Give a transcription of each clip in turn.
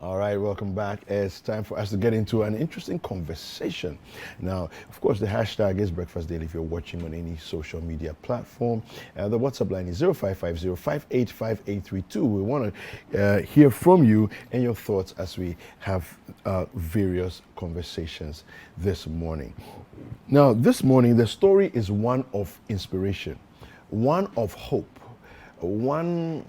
All right, welcome back. It's time for us to get into an interesting conversation. Now, of course, the hashtag is Breakfast Daily if you're watching on any social media platform. The WhatsApp line is 0550-585832. We want to hear from you and your thoughts as we have various conversations this morning. Now, this morning, the story is one of inspiration, one of hope, one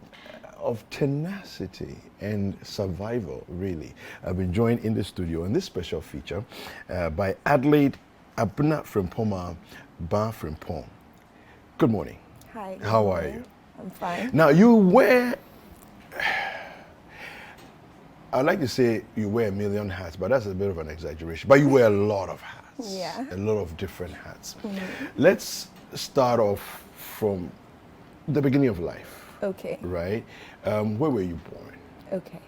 of tenacity and survival, really. I've been joined in the studio in this special feature by Adelaide Frimpomaa, Baah-Frimpong. Good morning. Hi. How are you? I'm fine. Now, you wear, I'd like to say you wear a million hats, but that's a bit of an exaggeration. But you wear a lot of hats. Yeah. A lot of different hats. Let's start off from the beginning of life. Okay. Right? Where were you born? Okay.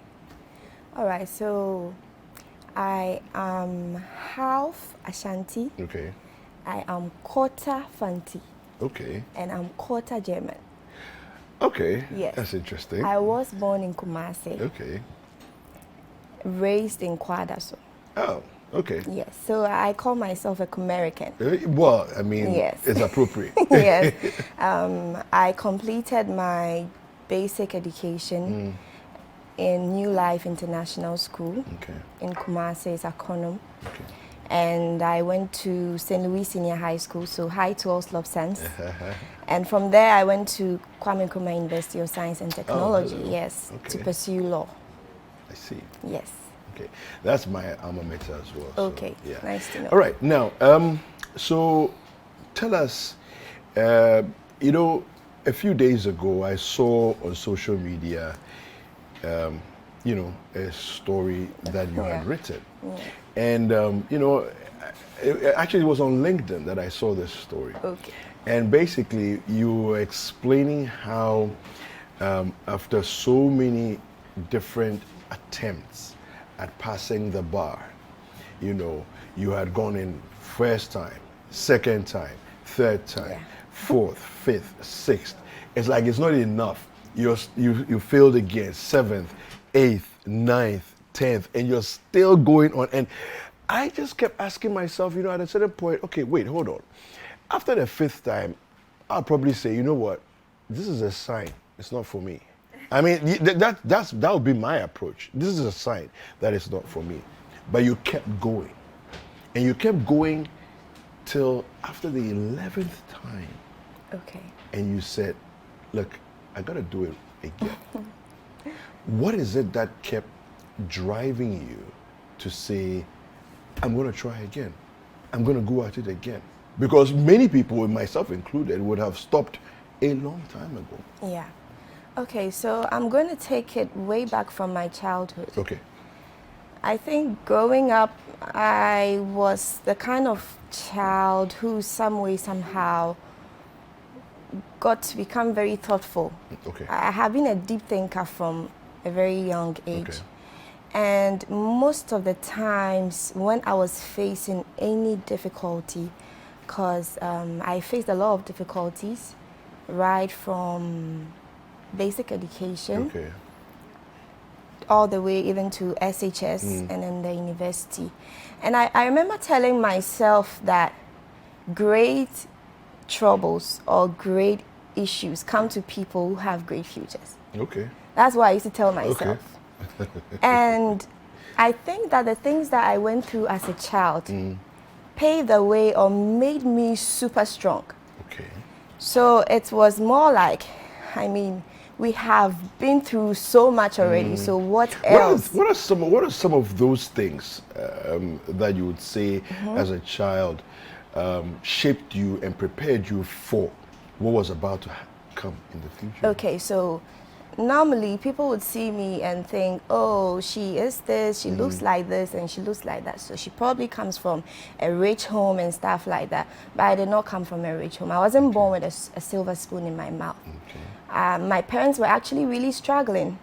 All right. So I am half Ashanti. Okay. I am quarter Fanti. Okay. And I'm quarter German. Okay. Yes. That's interesting. I was born in Kumasi. Okay. Raised in Kwadaso. Oh, okay. Yes. So I call myself a Kumerican. Well, I mean, Yes. it's appropriate. Yes. I completed my basic education in New Life International School in Kumasi, Akonom. Okay. And I went to St. Louis Senior High School, so high to all slope sense. And from there, I went to Kwame Nkrumah University of Science and Technology, to pursue law. I see. Yes. Okay. That's my alma mater as well. Okay. So, yeah. Nice to know. All right. Now, so tell us, you know, a few days ago, I saw on social media, you know, a story that you had written. And, you know, actually it was on LinkedIn that I saw this story. Okay. And basically you were explaining how after so many different attempts at passing the bar, you know, you had gone in first time, second time, third time, fourth, fifth, sixth. It's like it's not enough. You failed again, seventh, eighth, ninth, 10th, and you're still going on. And I just kept asking myself, you know, at a certain point, okay, wait, hold on. After the fifth time, I'll probably say, you know what, this is a sign. It's not for me. I mean, that would be my approach. This is a sign that it's not for me. But you kept going. And you kept going till after the 11th time. Okay. And you said, look, I got to do it again. What is it that kept driving you to say, I'm going to try again. I'm going to go at it again? Because many people, myself included, would have stopped a long time ago. Yeah. Okay, so I'm going to take it way back from my childhood. Okay. I think growing up, I was the kind of child who some way, somehow got to become very thoughtful. Okay. I have been a deep thinker from a very young age. Okay. And most of the times when I was facing any difficulty, because I faced a lot of difficulties, right from basic education all the way even to SHS and then the university. And I remember telling myself that great troubles or great issues come to people who have great futures. Okay. That's what I used to tell myself. And I think that the things that I went through as a child paved the way or made me super strong. Okay. So it was more like, I mean, we have been through so much already, so what else? What are some of those things that you would say as a child shaped you and prepared you for what was about to come in the future? Okay, so normally people would see me and think, oh, she is this, she looks like this, and she looks like that. So she probably comes from a rich home and stuff like that. But I did not come from a rich home. I wasn't born with a silver spoon in my mouth. Okay. My parents were actually really struggling.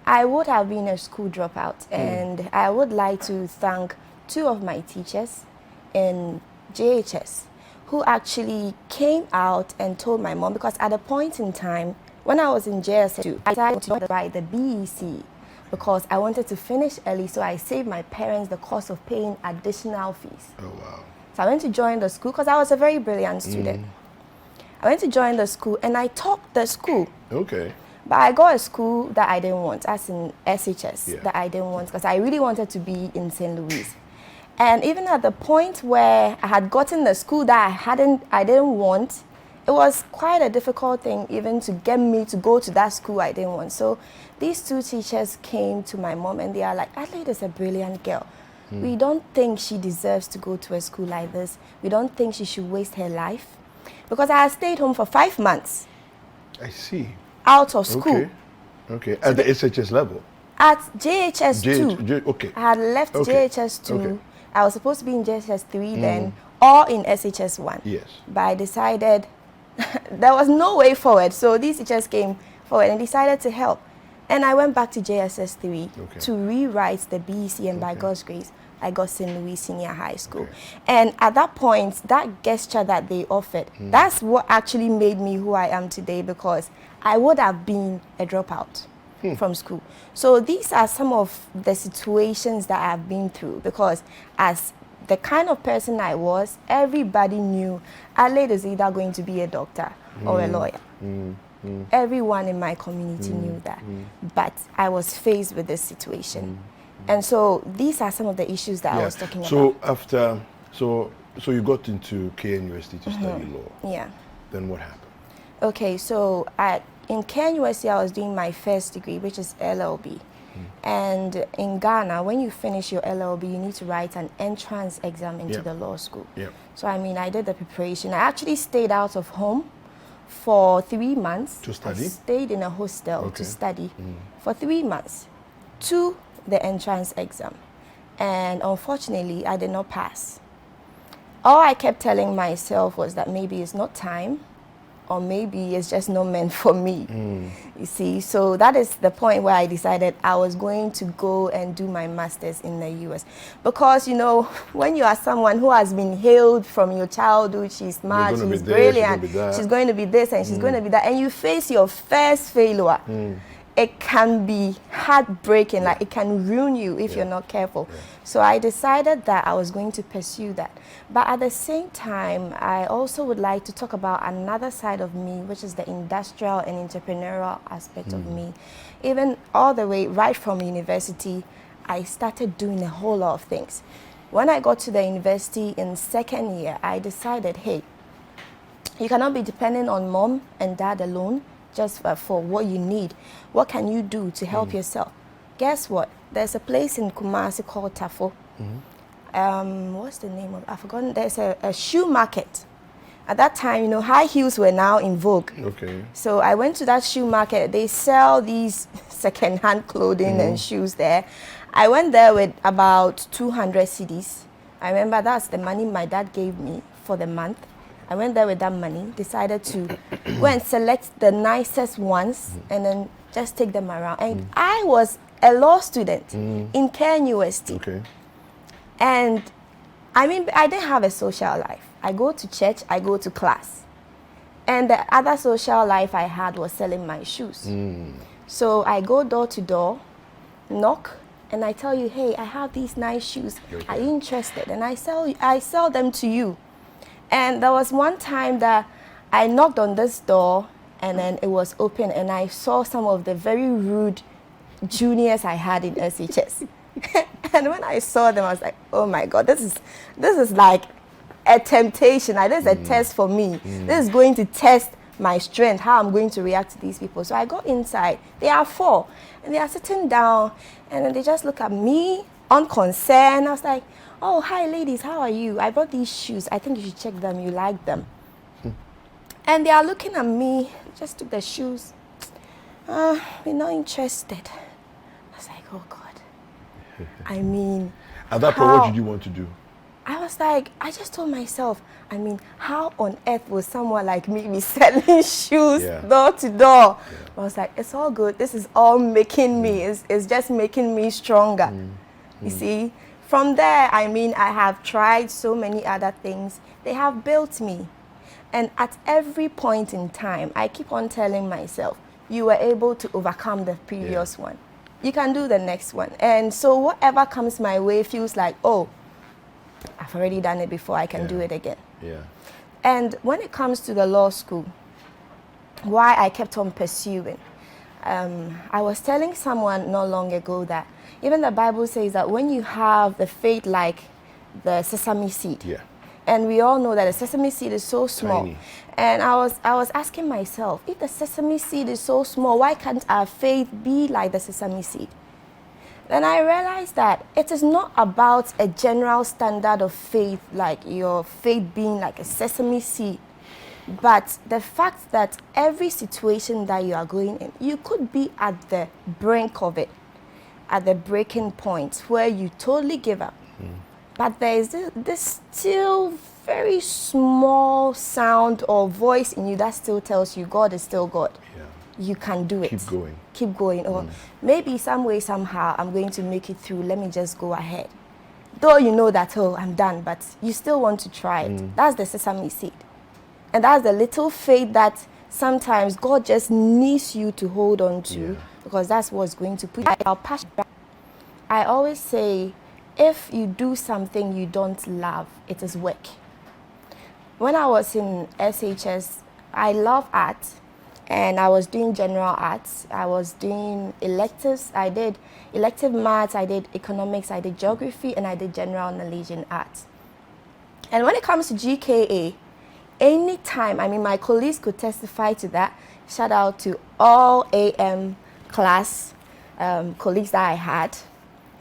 I would have been a school dropout, and I would like to thank two of my teachers in JHS who actually came out and told my mom, because at a point in time, when I was in JS2, I decided to write the BEC, because I wanted to finish early, so I saved my parents the cost of paying additional fees. Oh, wow. So I went to join the school because I was a very brilliant student. I went to join the school and I topped the school. Okay. But I got a school that I didn't want, as in SHS, Yeah. that I didn't want because I really wanted to be in St. Louis. And even at the point where I had gotten the school that I didn't want, it was quite a difficult thing even to get me to go to that school I didn't want. So these two teachers came to my mom and they are like, Adelaide is a brilliant girl. We don't think she deserves to go to a school like this. We don't think she should waste her life. Because I had stayed home for 5 months. I see. Out of school. Okay. Okay. At the SHS level? At JHS2. Okay. I had left Okay. JHS2. Okay. I was supposed to be in JHS3 then, or in SHS1. Yes. But I decided there was no way forward. So these teachers came forward and decided to help. And I went back to JSS3 to rewrite the BEC, and by God's grace, I got St. Louis Senior High School. And at that point, that gesture that they offered, that's what actually made me who I am today, because I would have been a dropout from school. So these are some of the situations that I've been through, because as the kind of person I was, everybody knew Adelaide is either going to be a doctor or a lawyer. Everyone in my community knew that. But I was faced with this situation. And so these are some of the issues that I was talking about. So you got into KNUST to study law. Yeah. Then what happened? Okay, so in KNUST, I was doing my first degree, which is LLB. And in Ghana, when you finish your LLB, you need to write an entrance exam into the law school. So I mean, I did the preparation. I actually stayed out of home for 3 months. To study? I stayed in a hostel to study for 3 months to the entrance exam. And unfortunately, I did not pass. All I kept telling myself was that maybe it's not time, or maybe it's just not meant for me. You see, so that is the point where I decided I was going to go and do my master's in the US. Because, you know, when you are someone who has been hailed from your childhood, she's smart, she's brilliant, she's going to be this and she's going to be that, and you face your first failure, it can be heartbreaking, like it can ruin you if you're not careful. So I decided that I was going to pursue that. But at the same time, I also would like to talk about another side of me, which is the industrial and entrepreneurial aspect of me. Even all the way right from university, I started doing a whole lot of things. When I got to the university in second year, I decided, hey, you cannot be dependent on mom and dad alone just for what you need. What can you do to help yourself? Guess what? There's a place in Kumasi called Tafo. What's the name of it? I've forgotten. There's a shoe market. At that time, you know, high heels were now in vogue. Okay. So I went to that shoe market. They sell these second-hand clothing and shoes there. I went there with about 200 cedis. I remember that's the money my dad gave me for the month. I went there with that money, decided to go and select the nicest ones and then just take them around. And I was a law student in KNUST. Okay. And I mean, I didn't have a social life. I go to church, I go to class. And the other social life I had was selling my shoes. So I go door to door, knock, and I tell you, hey, I have these nice shoes. Okay. Are you interested? And I sell them to you. And there was one time that I knocked on this door and then it was open and I saw some of the very rude juniors I had in SHS. And when I saw them, I was like, oh my God, this is like a temptation. Like, this is a test for me. This is going to test my strength, how I'm going to react to these people. So I go inside. They are 4 and they are sitting down and then they just look at me unconcerned. I was like, oh, hi ladies, how are you? I brought these shoes. I think you should check them. You like them. And they are looking at me. Just took the shoes. We're not interested. I was like, oh God. I mean, at that point, what did you want to do? I was like, I just told myself, I mean, how on earth will someone like me be selling shoes door to door? I was like, it's all good. This is all making me, it's just making me stronger. You see? From there, I mean, I have tried so many other things. They have built me. And at every point in time, I keep on telling myself, you were able to overcome the previous one. you can do the next one. And so whatever comes my way feels like, oh, I've already done it before, I can do it again. Yeah. And when it comes to the law school, why I kept on pursuing, I was telling someone not long ago that even the Bible says that when you have the faith like the sesame seed, Yeah. and we all know that the sesame seed is so small. Tiny. And I was asking myself, if the sesame seed is so small, why can't our faith be like the sesame seed? Then I realized that it is not about a general standard of faith, like your faith being like a sesame seed, but the fact that every situation that you are going in, you could be at the brink of it, at the breaking point where you totally give up. But there is this still very small sound or voice in you that still tells you God is still God. Yeah. You can do it. Keep going. Keep going. Or maybe some way, somehow, I'm going to make it through. Let me just go ahead. Though you know that, oh, I'm done, but you still want to try it. That's the sesame seed. And that's the little faith that sometimes God just needs you to hold on to, because that's what's going to put our passion. I always say, if you do something you don't love, it is work. When I was in SHS, I love art, and I was doing general arts. I was doing electives. I did elective maths, I did economics, I did geography, and I did general knowledge in arts. And when it comes to GKA, anytime, I mean, my colleagues could testify to that. Shout out to all AM class colleagues that I had.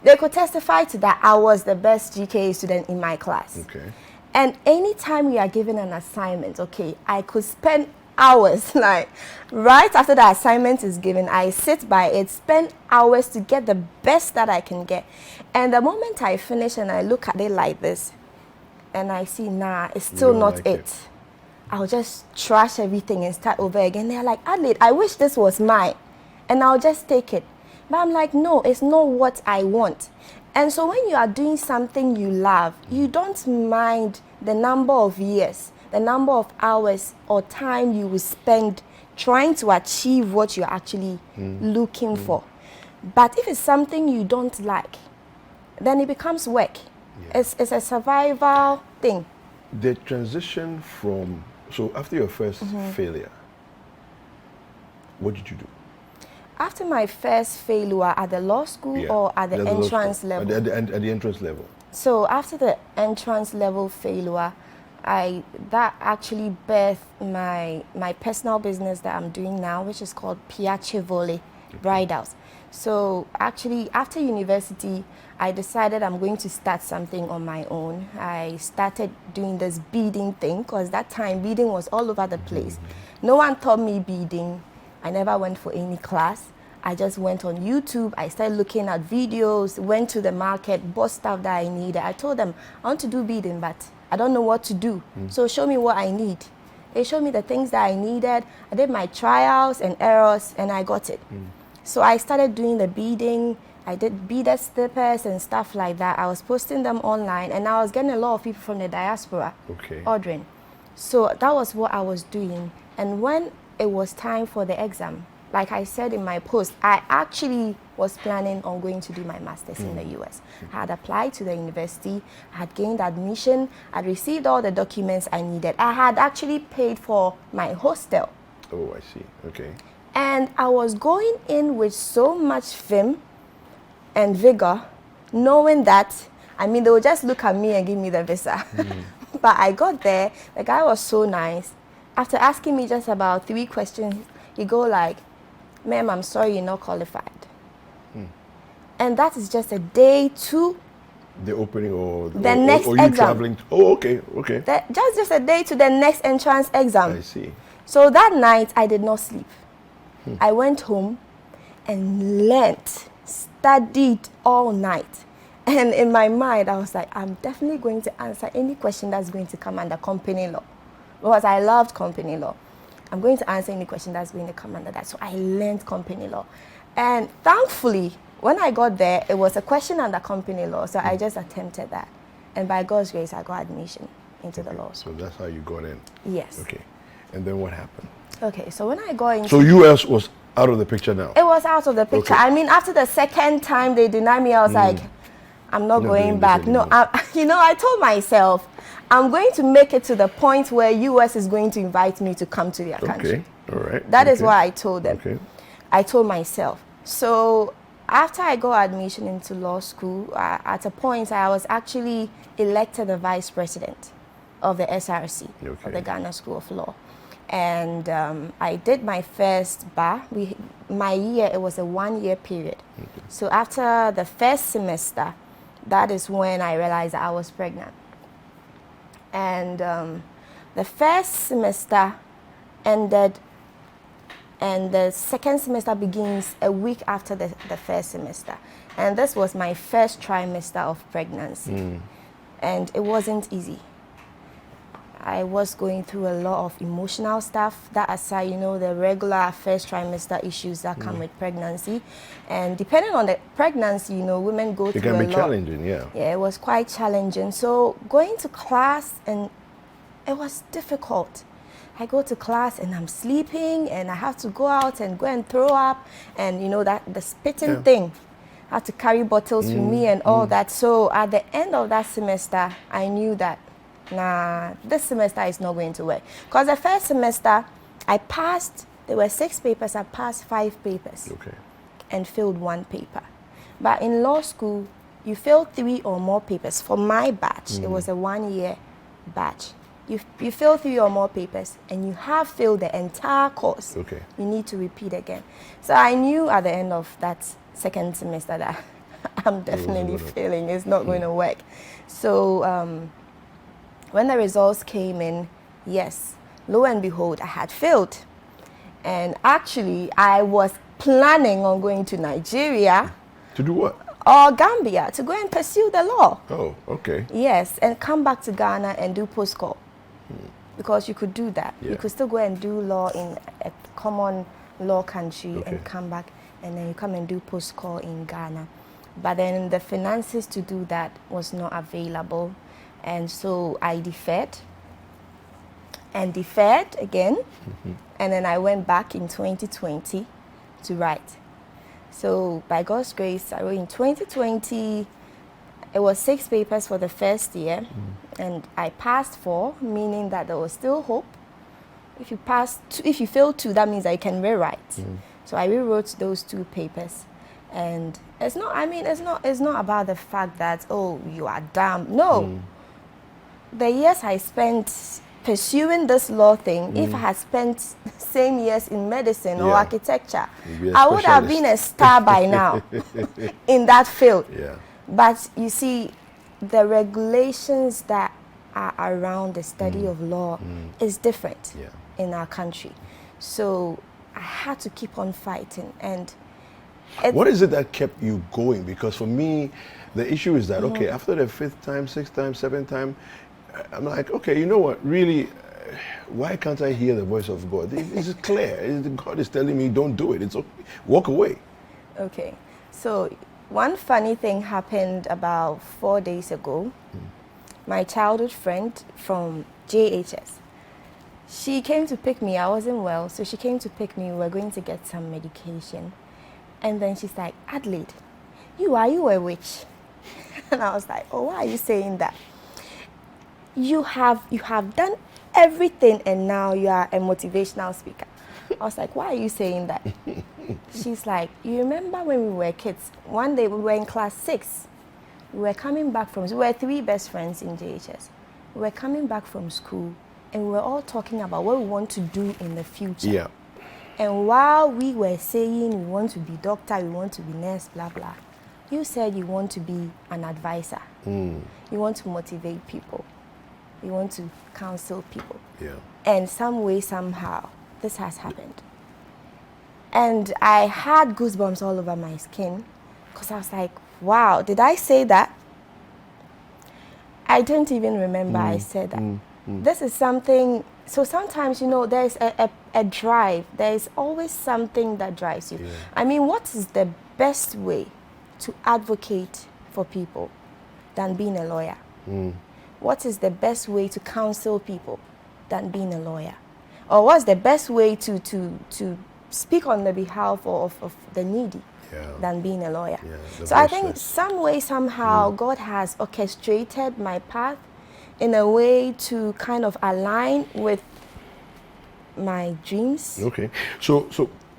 They could testify to that. I was the best GKA student in my class. Okay. And anytime we are given an assignment, okay, I could spend hours, like right after the assignment is given, I sit by it, spend hours to get the best that I can get. And the moment I finish and I look at it like this, and I see, nah, it's still not like it. I'll just trash everything and start over again. They're like, Adelaide, I wish this was mine. And I'll just take it. But I'm like, no, it's not what I want. And so when you are doing something you love, you don't mind the number of years, the number of hours or time you will spend trying to achieve what you're actually looking for. But if it's something you don't like, then it becomes work. Yeah. It's a survival thing. The transition from, so after your first failure, what did you do? After my first failure at the law school or at the entrance level? At the entrance level. So after the entrance level failure, that actually birthed my personal business that I'm doing now, which is called Piace Volley Bridals. So actually after university, I decided I'm going to start something on my own. I started doing this beading thing, because that time beading was all over the place. No one taught me beading. I never went for any class. I just went on YouTube. I started looking at videos, went to the market, bought stuff that I needed. I told them, I want to do beading, but I don't know what to do. So show me what I need. They showed me the things that I needed. I did my trials and errors, and I got it. So I started doing the beading. I did beaded slippers and stuff like that. I was posting them online, and I was getting a lot of people from the diaspora ordering. So that was what I was doing. And when it was time for the exam, like I said in my post, I actually was planning on going to do my master's in the US. I had applied to the university, I had gained admission, I had received all the documents I needed. I had actually paid for my hostel. Oh, I see. Okay. And I was going in with so much vim and vigor, knowing that, I mean, they would just look at me and give me the visa. But I got there, the guy was so nice. After asking me just about 3 questions, he go like, ma'am, I'm sorry you're not qualified. And that is just a day to the opening or the next or you exam. Traveling to, oh, okay, okay. Just a day to the next entrance exam. I see. So that night, I did not sleep. I went home and learnt, studied all night. And in my mind, I was like, I'm definitely going to answer any question that's going to come under company law, because I loved company law. I'm going to answer any question that's going to come under that. So I learned company law. And thankfully, when I got there, it was a question under company law. So I just attempted that. And by God's grace, I got admission into the law school. So that's how you got in? Yes. Okay. And then what happened? Okay, so when I got into... So US was out of the picture now. It was out of the picture. Okay. I mean, after the second time they denied me, I was like, I'm not going back. No, I told myself, I'm going to make it to the point where US is going to invite me to come to their country. Okay, all right. That is what I told them. Okay. I told myself. So after I got admission into law school, at a point I was actually elected the vice president of the SRC, of the Ghana School of Law. And I did my first bar. My year, it was a 1-year period. Okay. So after the first semester, that is when I realized that I was pregnant. And the first semester ended, and the second semester begins a week after the first semester. And this was my first trimester of pregnancy. And it wasn't easy. I was going through a lot of emotional stuff. That aside, you know, the regular first trimester issues that come with pregnancy. And depending on the pregnancy, you know, women go through a lot. It can be challenging, yeah. Yeah, it was quite challenging. So going to class, and it was difficult. I go to class and I'm sleeping, and I have to go out and go and throw up, and you know, that the spitting thing. I have to carry bottles with me and all that. So at the end of that semester, I knew that, nah, this semester is not going to work. Because the first semester, I passed, there were 6 papers, I passed 5 papers. Okay. And failed 1 paper. But in law school, you fail 3 or more papers. For my batch, it was a 1-year batch. You fail 3 or more papers, and you have failed the entire course. Okay. You need to repeat again. So I knew at the end of that second semester that I'm definitely failing. It's not going to work. So when the results came in, yes, lo and behold, I had failed. And actually, I was planning on going to Nigeria. To do what? Or Gambia, to go and pursue the law. Oh, okay. Yes, and come back to Ghana and do post-call. Because you could do that. Yeah. You could still go and do law in a common law country and come back, and then you come and do post-call in Ghana. But then the finances to do that was not available. And so I deferred and deferred again. And then I went back in 2020 to write. So by God's grace, I wrote in 2020. It was 6 papers for the first year, and I passed 4, meaning that there was still hope. If you fail 2, that means that you can rewrite. So I rewrote those 2 papers. And it's not, I mean, it's not about the fact that, oh, you are dumb. No. The years I spent pursuing this law thing, if I had spent same years in medicine or architecture, I would have been a star by now in that field. Yeah. But you see, the regulations that are around the study of law is different in our country. So I had to keep on fighting. And what is it that kept you going? Because for me, the issue is that, okay, after the 5th time, 6th time, 7th time, I'm like, okay, you know what, really, why can't I hear the voice of God? It's clear. God is telling me, don't do it. It's okay. Walk away. Okay. So one funny thing happened about 4 days ago. My childhood friend from JHS, she came to pick me. I wasn't well, so she came to pick me. We were going to get some medication. And then she's like, Adelaide, you a witch? And I was like, oh, why are you saying that? You have done everything, and now you are a motivational speaker. I was like, why are you saying that? She's like, you remember when we were kids? One day we were in class 6. We were coming back we were 3 best friends in JHS. We were coming back from school, and we were all talking about what we want to do in the future. Yeah. And while we were saying we want to be doctor, we want to be nurse, blah, blah, you said you want to be an advisor. You want to motivate people. You want to counsel people. Yeah. And some way, somehow, this has happened. And I had goosebumps all over my skin, because I was like, wow, did I say that? I don't even remember I said that. This is something, so sometimes, you know, there's a drive. There's always something that drives you. Yeah. I mean, what is the best way to advocate for people than being a lawyer? What is the best way to counsel people than being a lawyer? Or what's the best way to speak on the behalf of the needy than being a lawyer. Yeah, so I think some way, somehow, God has orchestrated my path in a way to kind of align with my dreams. Okay.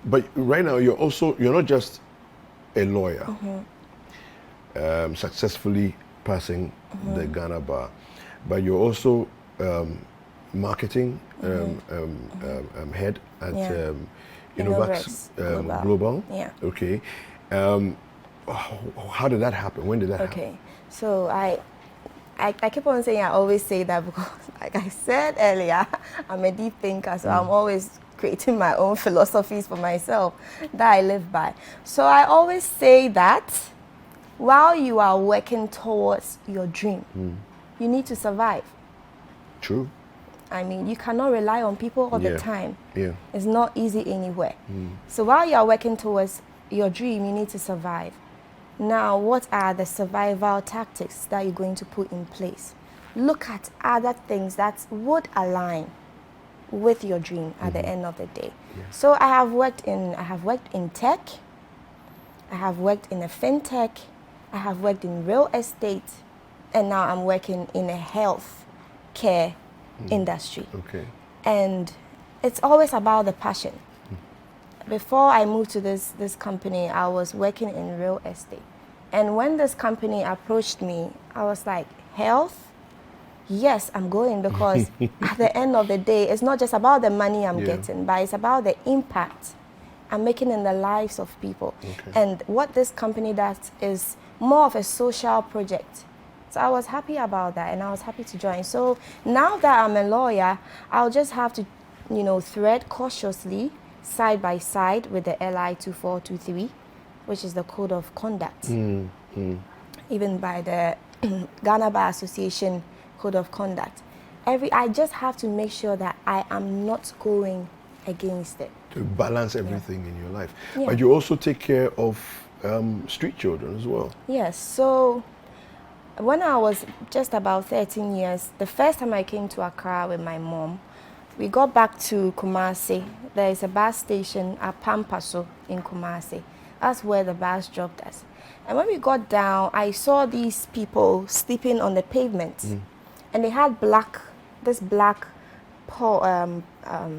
But right now you're not just a lawyer, successfully passing the Ghana bar, but you're also marketing head at Innovax Global. Yeah. Okay. How did that happen? When did that happen? Okay. So I keep on saying, I always say that because, like I said earlier, I'm a deep thinker, so I'm always creating my own philosophies for myself that I live by. So I always say that while you are working towards your dream, you need to survive. True. I mean, you cannot rely on people all the time. Yeah. It's not easy anywhere. So while you are working towards your dream, you need to survive. Now, what are the survival tactics that you're going to put in place? Look at other things that would align with your dream at the end of the day. Yeah. So I have worked in tech, I have worked in a fintech, I have worked in real estate, and now I'm working in a health care industry. Okay. And it's always about the passion. Before I moved to this company, I was working in real estate. And when this company approached me, I was like, health? Yes, I'm going, because at the end of the day, it's not just about the money I'm getting, but it's about the impact I'm making in the lives of people. Okay. And what this company does is more of a social project. So I was happy about that, and I was happy to join. So now that I'm a lawyer, I'll just have to, thread cautiously, side by side with the LI 2423, which is the code of conduct, even by the Ghana Bar Association code of conduct. I just have to make sure that I am not going against it. To balance everything in your life. Yeah. But you also take care of street children as well. Yes. So when I was just about 13 years, the first time I came to Accra with my mom, we got back to Kumasi. There is a bus station at Pampaso in Kumasi. That's where the bus dropped us. And when we got down, I saw these people sleeping on the pavement. And they had black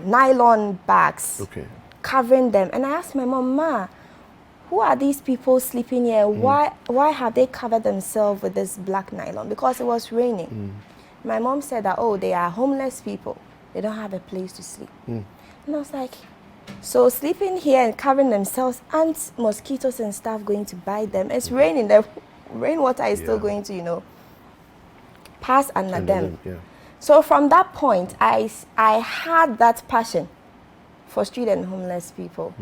nylon bags covering them. And I asked my mom, Ma, who are these people sleeping here? Why have they covered themselves with this black nylon? Because it was raining. My mom said that, they are homeless people. They don't have a place to sleep. And I was like, so sleeping here and covering themselves, aren't mosquitoes and stuff going to bite them? It's raining. The rainwater is still going to, pass under them. Yeah. So from that point, I had that passion for street and homeless people.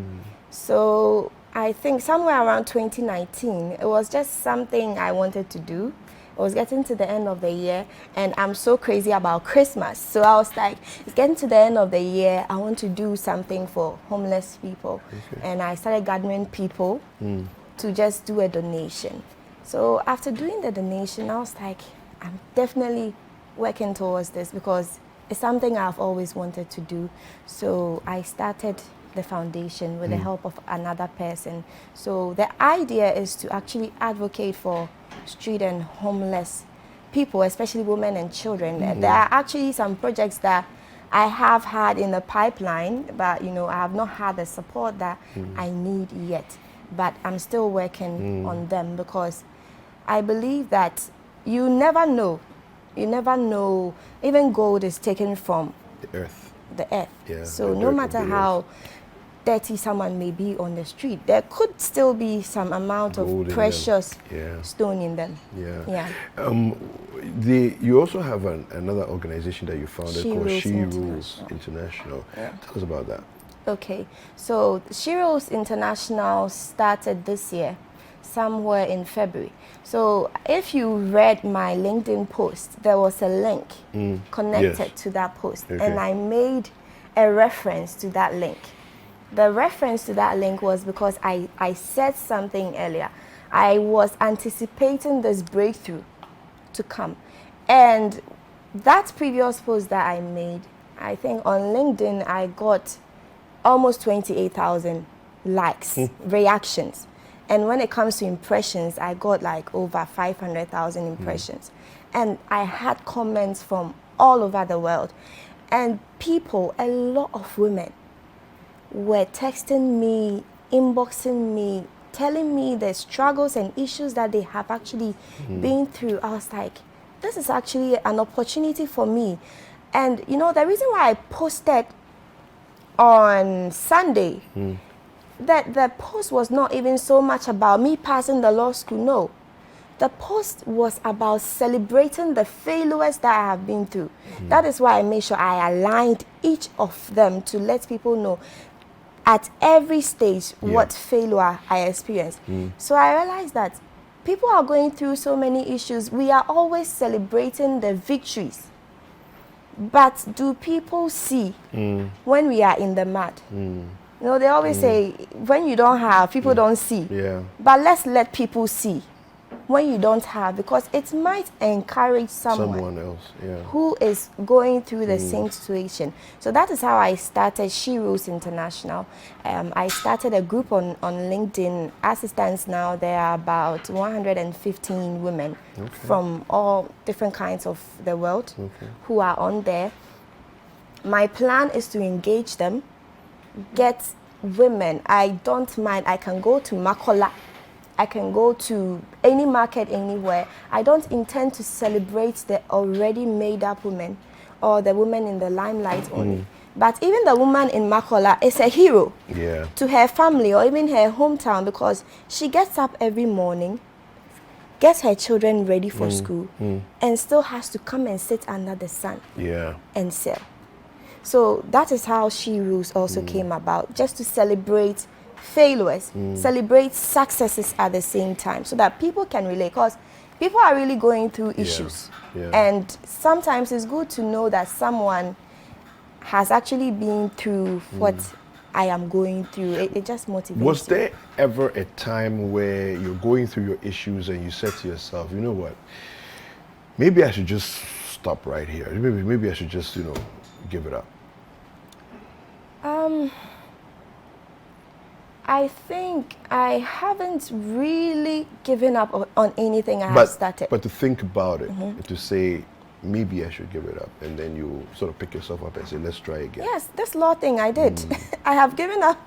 So I think somewhere around 2019, it was just something I wanted to do. It was getting to the end of the year, and I'm so crazy about Christmas. So I was like, it's getting to the end of the year, I want to do something for homeless people. And I started gathering people to just do a donation. So after doing the donation, I was like, I'm definitely working towards this because it's something I've always wanted to do. So I started the foundation with the help of another person. So the idea is to actually advocate for street and homeless people, especially women and children. There are actually some projects that I have had in the pipeline, but I have not had the support that I need yet. But I'm still working on them because I believe that you never know. Even gold is taken from The earth. Yeah, so the no dirt matter of the earth. Dirty someone may be on the street, there could still be some amount Gold of in precious them. stone in them. Yeah. You also have another organization that you founded called She Rules International. Yeah. Tell us about that. Okay, so She Rules International started this year, somewhere in February. So if you read my LinkedIn post, there was a link connected to that post, and I made a reference to that link. The reference to that link was because I said something earlier. I was anticipating this breakthrough to come. And that previous post that I made, I think on LinkedIn, I got almost 28,000 likes, reactions. And when it comes to impressions, I got like over 500,000 impressions. And I had comments from all over the world. And people, a lot of women, were texting me, inboxing me, telling me the struggles and issues that they have actually been through. I was like, this is actually an opportunity for me. And you know, the reason why I posted on Sunday, that the post was not even so much about me passing the law school, no. The post was about celebrating the failures that I have been through. That is why I made sure I aligned each of them to let people know at every stage what failure I experienced. So I realized that people are going through so many issues. We are always celebrating the victories. But do people see when we are in the mud? You know, they always say, when you don't have, people don't see. Yeah. But let's let people see when you don't have, because it might encourage someone else, who is going through the same situation. So that is how I started She Rules International. I started a group on LinkedIn. As it stands now, there are about 115 women from all different kinds of the world who are on there. My plan is to engage them, get women. I don't mind. I can go to Makola. I can go to any market anywhere. I don't intend to celebrate the already made up women or the women in the limelight only. But even the woman in Makola is a hero to her family or even her hometown, because she gets up every morning, gets her children ready for school, and still has to come and sit under the sun and sell. So that is how She Rules also came about, just to celebrate failures, celebrate successes at the same time, so that people can relate, because people are really going through issues. And sometimes it's good to know that someone has actually been through what I am going through. It just motivates Was you. there ever a time where you're going through your issues and you said to yourself, you know what, maybe I should just stop right here, maybe I should just, you know, give it up? I think I haven't really given up on anything I have started. But to think about it, to say, maybe I should give it up, and then you sort of pick yourself up and say, let's try again. Yes, this law thing I did. I have given up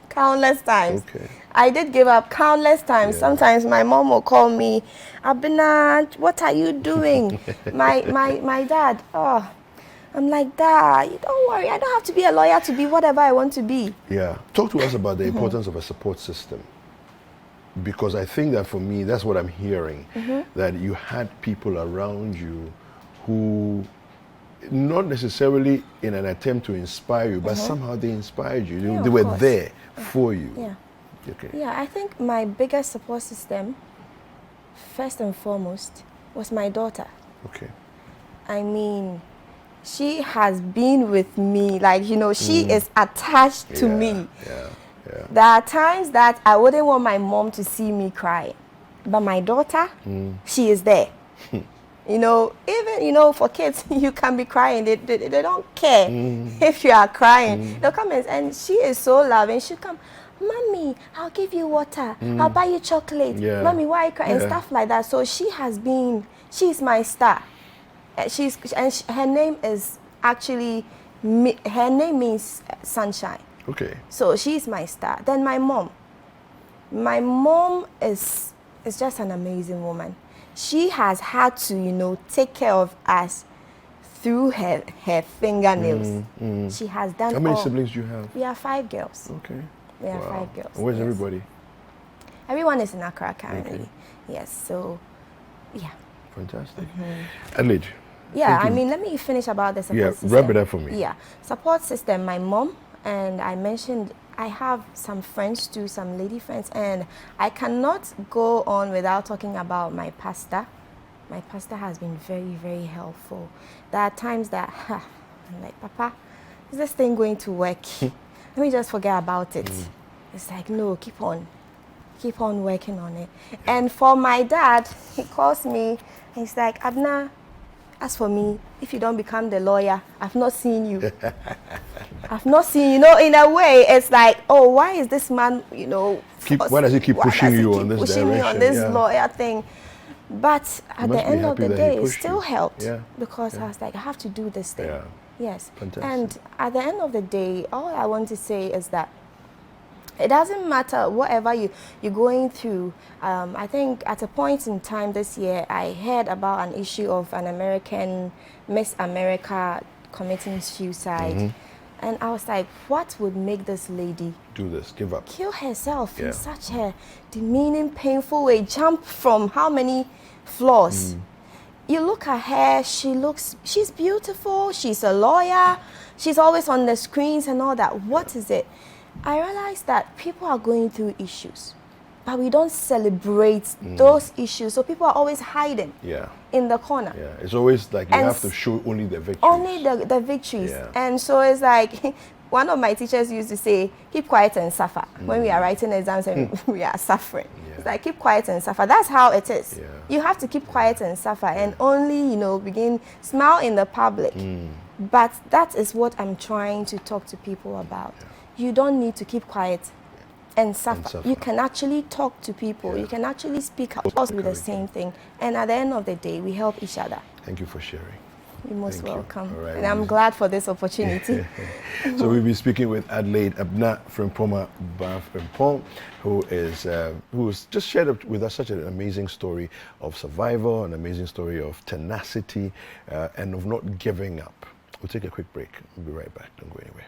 countless times. I did give up countless times. Sometimes my mom will call me, Abina, what are you doing? my dad, I'm like, Dad, don't worry, I don't have to be a lawyer to be whatever I want to be. Yeah. Talk to us about the importance of a support system. Because I think that for me, that's what I'm hearing, that you had people around you who, not necessarily in an attempt to inspire you, but somehow they inspired you. They were there for you. Yeah, I think my biggest support system, first and foremost, was my daughter. I mean, she has been with me, like, you know, she is attached to me. There are times that I wouldn't want my mom to see me cry, but my daughter, she is there. You know, even, you know, for kids, you can be crying, they don't care if you are crying. They'll come and she is so loving. She'll come, Mommy, I'll give you water, I'll buy you chocolate, Mommy, why are you crying? And stuff like that. So she's my star. Her name is actually, her name means sunshine. So she's my star. Then my mom. My mom is just an amazing woman. She has had to, you know, take care of us through her fingernails. She has done. How many siblings do you have? We are 5 girls. We are 5 girls. And where's everybody? Everyone is in Accra currently. Yes, so, yeah. Fantastic. Adelaide. Yeah, I mean, let me finish about the support system. Wrap it up for me. Yeah, support system, my mom, and I mentioned I have some friends too, some lady friends, and I cannot go on without talking about my pastor. My pastor has been very, very helpful. There are times that, I'm like, Papa, is this thing going to work? Let me just forget about it. It's like, no, keep on working on it. And for my dad, he calls me, he's like, Abna, as for me, if you don't become the lawyer, I've not seen you. I've not seen, you know, in a way, it's like, oh, why is this man, you know, why does he keep pushing you on this pushing me on direction? this lawyer thing? But at the end of the day, it still helped because I was like, I have to do this thing. Yes. Fantastic. And at the end of the day, all I want to say is that it doesn't matter whatever you're going through. I think at a point in time this year, I heard about an issue of an American Miss America committing suicide. And I was like, what would make this lady do this, give up, kill herself in such a demeaning, painful way, jump from how many floors? You look at her, she's beautiful, she's a lawyer, she's always on the screens and all that. What is it? I realized that people are going through issues, but we don't celebrate those issues. So people are always hiding in the corner. Yeah, it's always like you have to show only the victories. Only the victories. And so it's like, one of my teachers used to say, keep quiet and suffer. When we are writing exams and we are suffering. It's like, keep quiet and suffer. That's how it is. You have to keep quiet and suffer and only, you know, smile in the public. But that is what I'm trying to talk to people about. You don't need to keep quiet and suffer. You can actually talk to people. You can actually speak out with the same thing. And at the end of the day, we help each other. Thank you for sharing. You're most welcome. Right. And I'm glad for this opportunity. So we'll be speaking with Adelaide Frimpomaa Baah-Frimpong, who's just shared with us such an amazing story of survival, an amazing story of tenacity, and of not giving up. We'll take a quick break. We'll be right back. Don't go anywhere.